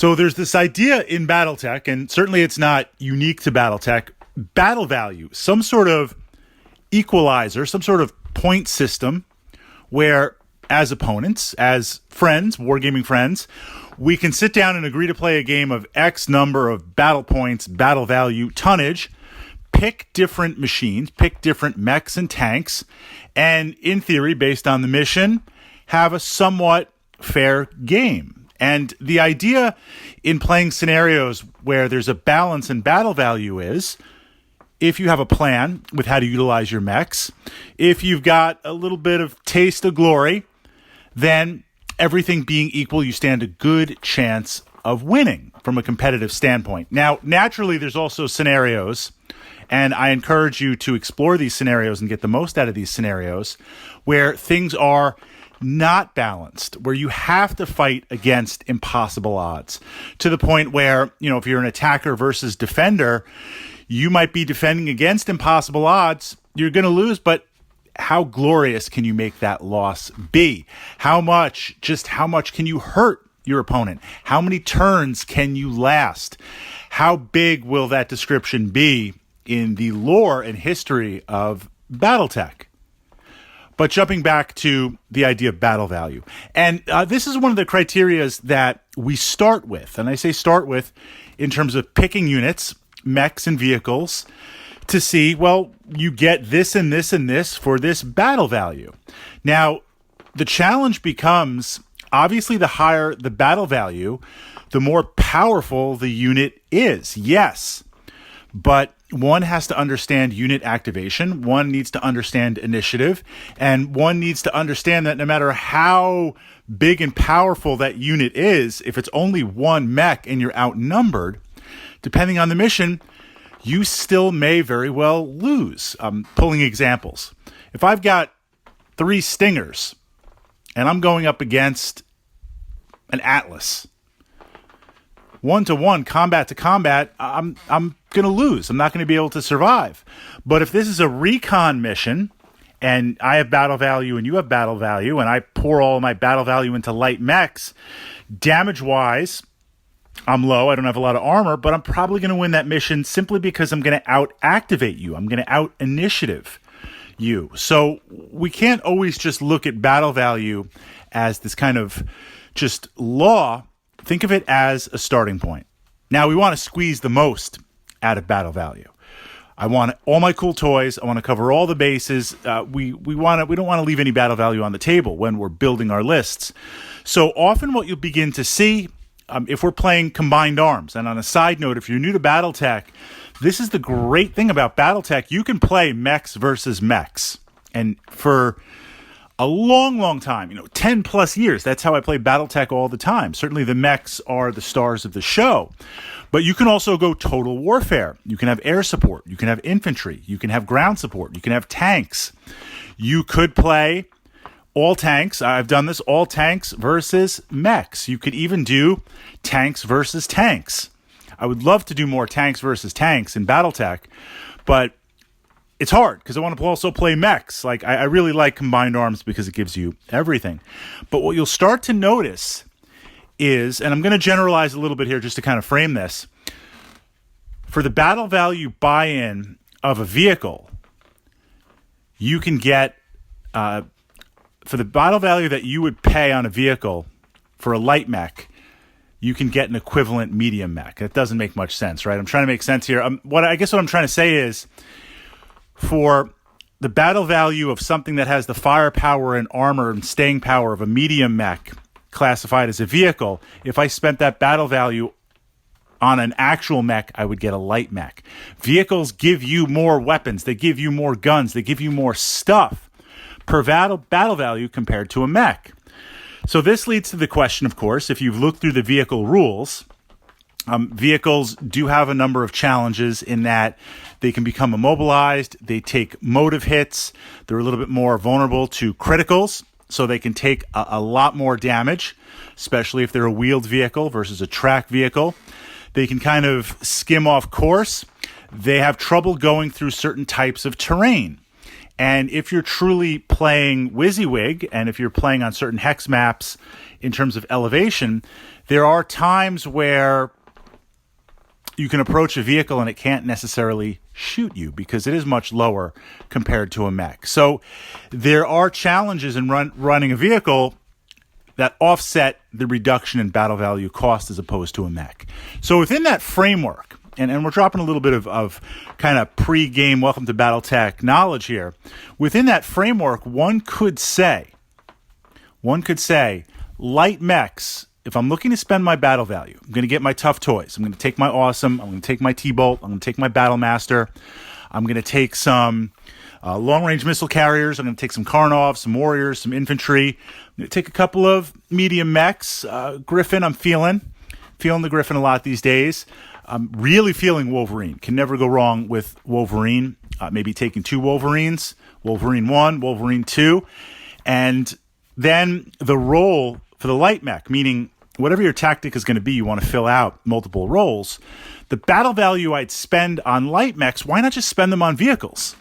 So there's this idea in Battletech, and certainly it's not unique to Battletech, battle value, some sort of equalizer, some sort of point system where as opponents, as friends, wargaming friends, we can sit down and agree to play a game of X number of battle points, battle value, tonnage, pick different machines, pick different mechs and tanks, and in theory, based on the mission, have a somewhat fair game. And the idea in playing scenarios where there's a balance in battle value is, if you have a plan with how to utilize your mechs, if you've got a little bit of taste of glory, then everything being equal, you stand a good chance of winning from a competitive standpoint. Now, naturally, there's also scenarios, and I encourage you to explore these scenarios and get the most out of these scenarios, where things are not balanced, where you have to fight against impossible odds, to the point where, if you're an attacker versus defender, you might be defending against impossible odds. You're going to lose, but how glorious can you make that loss be? How much can you hurt your opponent? How many turns can you last? How big will that description be in the lore and history of Battletech? But jumping back to the idea of battle value. And this is one of the criterias that we start with. And I say start with in terms of picking units, mechs and vehicles, to see, well, you get this and this and this for this battle value. Now, the challenge becomes, obviously, the higher the battle value, the more powerful the unit is. Yes, but one has to understand unit activation, one needs to understand initiative, and one needs to understand that no matter how big and powerful that unit is, if it's only one mech and you're outnumbered, depending on the mission, you still may very well lose. Pulling examples. If I've got 3 Stingers and I'm going up against an Atlas, 1-to-1, combat to combat, I'm going to lose. I'm not going to be able to survive. But if this is a recon mission and I have battle value and you have battle value and I pour all of my battle value into light mechs, damage-wise, I'm low. I don't have a lot of armor, but I'm probably going to win that mission simply because I'm going to out-activate you. I'm going to out-initiative you. So we can't always just look at battle value as this kind of just law. Think of it as a starting point. Now, we want to squeeze the most out of battle value. I want all my cool toys. I want to cover all the bases. We don't want to leave any battle value on the table when we're building our lists. So often what you'll begin to see, if we're playing combined arms, and on a side note, if you're new to Battletech, this is the great thing about Battletech. You can play mechs versus mechs. And for a long, long time, 10 plus years, that's how I play Battletech all the time. Certainly the mechs are the stars of the show. But you can also go total warfare. You can have air support. You can have infantry. You can have ground support. You can have tanks. You could play all tanks. I've done this, all tanks versus mechs. You could even do tanks versus tanks. I would love to do more tanks versus tanks in Battletech, but it's hard because I want to also play mechs. I really like combined arms because it gives you everything. But what you'll start to notice is, and I'm going to generalize a little bit here just to kind of frame this, for the battle value buy-in of a vehicle, you can get, for the battle value that you would pay on a vehicle for a light mech, you can get an equivalent medium mech. That doesn't make much sense, right? I'm trying to make sense here. What I'm trying to say is, for the battle value of something that has the firepower and armor and staying power of a medium mech classified as a vehicle, if I spent that battle value on an actual mech, I would get a light mech. Vehicles give you more weapons. They give you more guns. They give you more stuff per battle value compared to a mech. So this leads to the question, of course, if you've looked through the vehicle rules, vehicles do have a number of challenges in that they can become immobilized, they take motive hits, they're a little bit more vulnerable to criticals, so they can take a lot more damage, especially if they're a wheeled vehicle versus a track vehicle. They can kind of skim off course. They have trouble going through certain types of terrain. And if you're truly playing WYSIWYG, and if you're playing on certain hex maps in terms of elevation, there are times where you can approach a vehicle and it can't necessarily shoot you because it is much lower compared to a mech. So there are challenges in running a vehicle that offset the reduction in battle value cost as opposed to a mech. So within that framework, and we're dropping a little bit of kind of pre-game welcome to Battletech knowledge here. Within that framework, one could say, light mechs, if I'm looking to spend my battle value, I'm going to get my tough toys. I'm going to take my awesome. I'm going to take my T-Bolt. I'm going to take my Battle Master. I'm going to take some long-range missile carriers. I'm going to take some Karnovs, some Warriors, some infantry. I'm going to take a couple of medium mechs. Griffin, I'm feeling the Griffin a lot these days. I'm really feeling Wolverine. Can never go wrong with Wolverine. Maybe taking 2 Wolverines, Wolverine 1, Wolverine 2. And then the role for the light mech, meaning whatever your tactic is going to be, you want to fill out multiple roles. The battle value I'd spend on light mechs, why not just spend them on vehicles?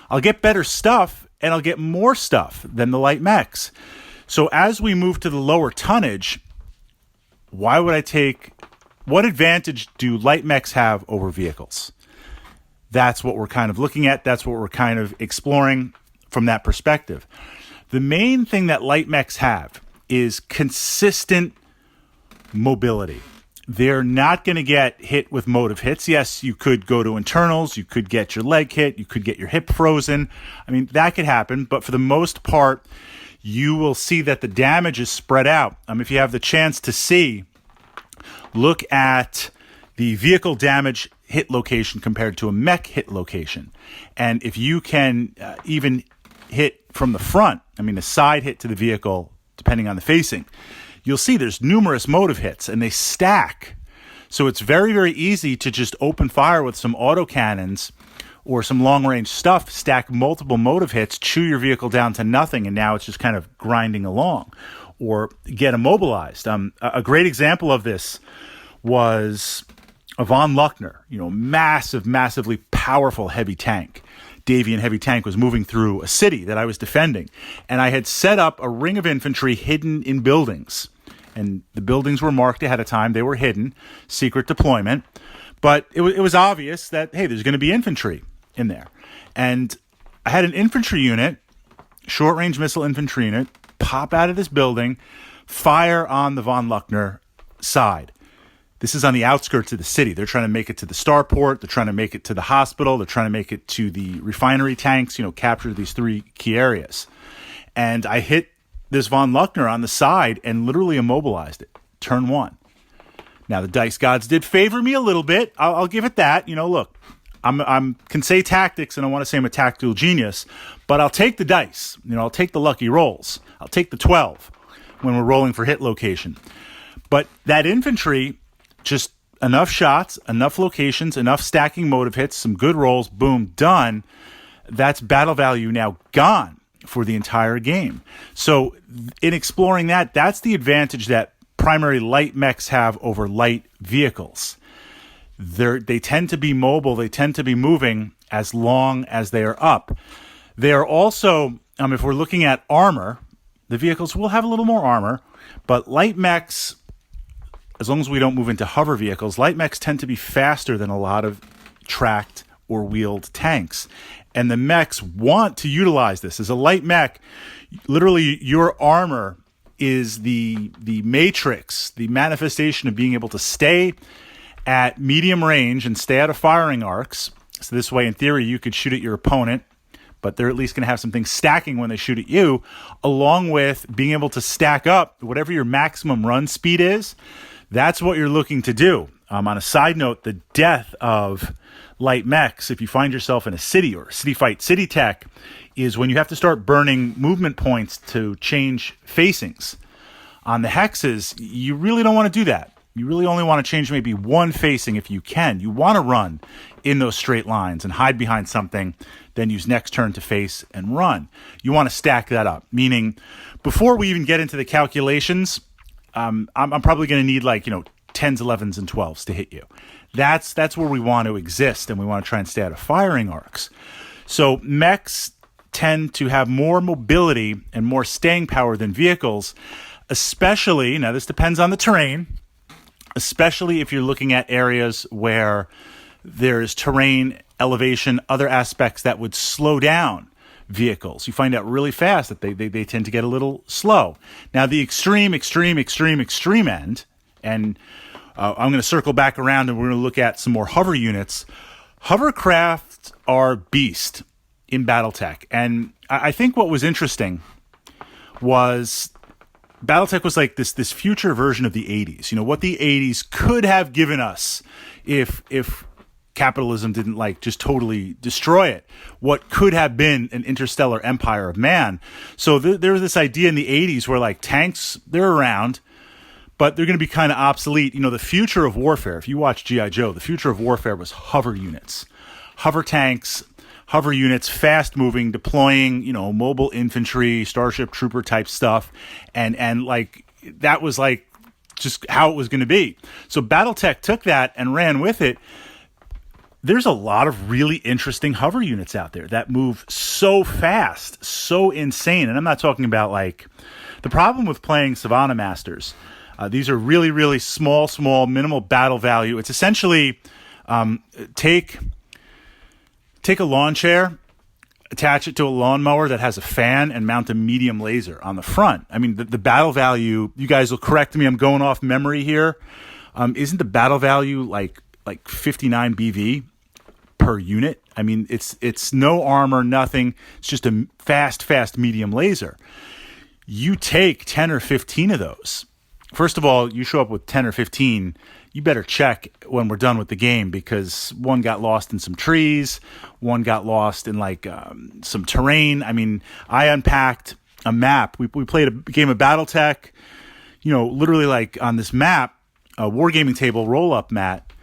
I'll get better stuff, and I'll get more stuff than the light mechs. So as we move to the lower tonnage, what advantage do light mechs have over vehicles? That's what we're kind of looking at. That's what we're kind of exploring from that perspective. The main thing that light mechs have is consistent mobility. They're not going to get hit with motive hits. Yes, you could go to internals. You could get your leg hit. You could get your hip frozen. I mean, that could happen. But for the most part, you will see that the damage is spread out. If you have the chance to see, look at the vehicle damage hit location compared to a mech hit location. And if you can even hit from the front, the side hit to the vehicle, depending on the facing, you'll see there's numerous motive hits and they stack. So it's very, very easy to just open fire with some autocannons or some long-range stuff, stack multiple motive hits, chew your vehicle down to nothing, and now it's just kind of grinding along, or get immobilized. A great example of this was a von Luckner, massively powerful heavy tank. Davian heavy tank was moving through a city that I was defending, and I had set up a ring of infantry hidden in buildings. And the buildings were marked ahead of time. They were hidden, secret deployment. But it was obvious that, hey, there's going to be infantry in there. And I had an infantry unit, short-range missile infantry unit, pop out of this building, fire on the von Luckner side. This is on the outskirts of the city. They're trying to make it to the starport. They're trying to make it to the hospital. They're trying to make it to the refinery tanks, capture these 3 key areas. And I hit this von Luckner on the side and literally immobilized it. Turn 1. Now, the dice gods did favor me a little bit. I'll give it that. Look, I'm can say tactics, and I want to say I'm a tactical genius, but I'll take the dice. I'll take the lucky rolls. I'll take the 12 when we're rolling for hit location. But that infantry, just enough shots, enough locations, enough stacking motive hits, some good rolls, boom, done. That's battle value now gone for the entire game. So in exploring that, that's the advantage that primary light mechs have over light vehicles. They tend to be mobile. They tend to be moving as long as they are up. They are also, if we're looking at armor, the vehicles will have a little more armor, but light mechs, as long as we don't move into hover vehicles, light mechs tend to be faster than a lot of tracked or wheeled tanks. And the mechs want to utilize this. As a light mech, literally your armor is the matrix, the manifestation of being able to stay at medium range and stay out of firing arcs. So this way, in theory, you could shoot at your opponent, but they're at least going to have some things stacking when they shoot at you, along with being able to stack up whatever your maximum run speed is. That's what you're looking to do. On a side note, the death of light mechs, if you find yourself in a city or city fight, city tech, is when you have to start burning movement points to change facings. On the hexes, you really don't want to do that. You really only want to change maybe one facing if you can. You want to run in those straight lines and hide behind something, then use next turn to face and run. You want to stack that up, meaning before we even get into the calculations, I'm probably going to need 10s, 11s, and 12s to hit you. That's where we want to exist, and we want to try and stay out of firing arcs. So mechs tend to have more mobility and more staying power than vehicles, especially, now this depends on the terrain, especially if you're looking at areas where there's terrain, elevation, other aspects that would slow down vehicles. You find out really fast that they tend to get a little slow. Now, the extreme end, and I'm going to circle back around and we're going to look at some more hover units. Hovercraft are beast in Battletech. And I think what was interesting was Battletech was like this future version of the 80s. You know, what the 80s could have given us if capitalism didn't like just totally destroy it. What could have been an interstellar empire of man. So there was this idea in the 80s where like tanks, they're around, but they're going to be kind of obsolete. You know, the future of warfare, if you watch G.I. Joe, the future of warfare was hover units. Hover tanks, hover units, fast moving, deploying, you know, mobile infantry, Starship Trooper type stuff. And like, that was like just how it was going to be. So Battletech took that and ran with it. There's a lot of really interesting hover units out there that move so fast, so insane. And I'm not talking about like the problem with playing Savannah Masters. These are really, really small, minimal battle value. It's essentially take a lawn chair, attach it to a lawnmower that has a fan, and mount a medium laser on the front. I mean, the battle value, you guys will correct me, I'm going off memory here. Isn't the battle value like 59 BV per unit? I mean, it's no armor, nothing. It's just a fast medium laser. You take 10 or 15 of those. First of all, you show up with 10 or 15, you better check when we're done with the game, because one got lost in some trees, one got lost in like some terrain. I mean, I unpacked a map. We played a game of Battletech, you know, literally like on this map, a wargaming table roll-up mat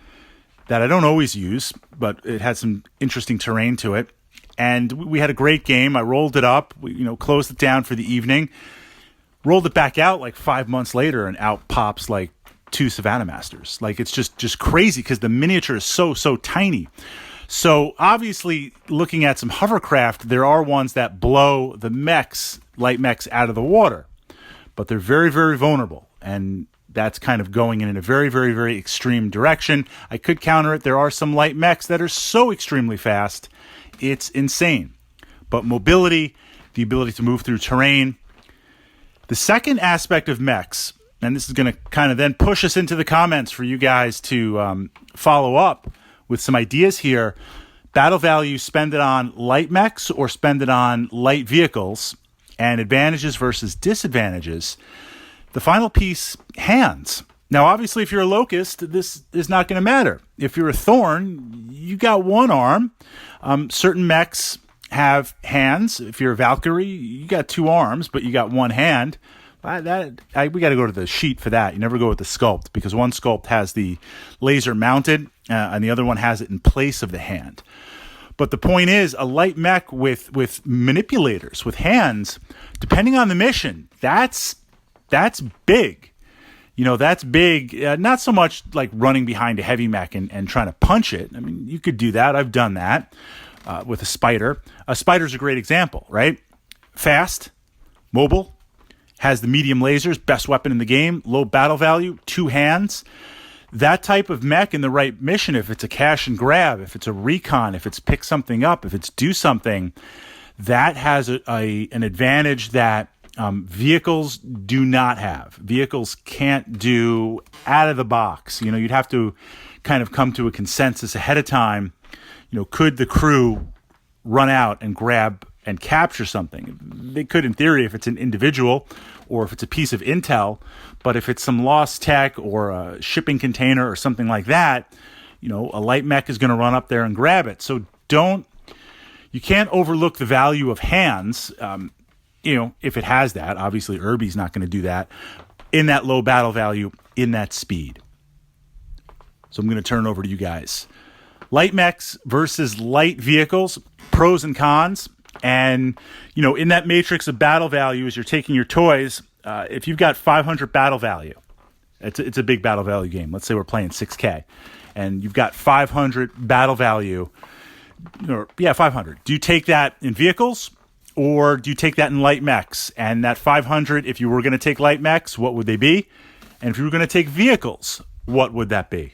that I don't always use, but it had some interesting terrain to it. And we had a great game. I rolled it up, closed it down for the evening, rolled it back out like 5 months later, and out pops like 2 Savannah Masters. Like, it's just crazy because the miniature is so tiny. So obviously, looking at some hovercraft, there are ones that blow the mechs, light mechs, out of the water, but they're very, very vulnerable. And that's kind of going in a very, very, very extreme direction. I could counter it. There are some light mechs that are so extremely fast, it's insane. But mobility, the ability to move through terrain. The second aspect of mechs, and this is going to kind of then push us into the comments for you guys to follow up with some ideas here. Battle value, spend it on light mechs or spend it on light vehicles, and advantages versus disadvantages. The final piece, hands. Now, obviously, if you're a locust, this is not going to matter. If you're a thorn, you got one arm. Certain mechs have hands. If you're a Valkyrie, you got 2 arms, but you got 1 hand. We got to go to the sheet for that. You never go with the sculpt, because one sculpt has the laser mounted and the other one has it in place of the hand. But the point is, a light mech with manipulators, with hands, depending on the mission, that's big. That's big. Not so much like running behind a heavy mech and trying to punch it. I mean, you could do that. I've done that with a spider. A spider's a great example, right? Fast, mobile, has the medium lasers, best weapon in the game, low battle value, 2 hands. That type of mech in the right mission, if it's a cash and grab, if it's a recon, if it's pick something up, if it's do something, that has an advantage that vehicles do not have. Vehicles can't do out of the box. You'd have to kind of come to a consensus ahead of time. Could the crew run out and grab and capture something? They could, in theory, if it's an individual or if it's a piece of intel. But if it's some lost tech or a shipping container or something like that, a light mech is going to run up there and grab it. So you can't overlook the value of hands. If it has that, obviously Irby's not going to do that in that low battle value, in that speed. So I'm going to turn it over to you guys. Light mechs versus light vehicles, pros and cons. And, in that matrix of battle value, as you're taking your toys, if you've got 500 battle value, it's a big battle value game. Let's say we're playing 6K, and you've got 500 battle value, 500. Do you take that in vehicles, or do you take that in light mechs? And that 500, if you were going to take light mechs, what would they be? And if you were going to take vehicles, what would that be?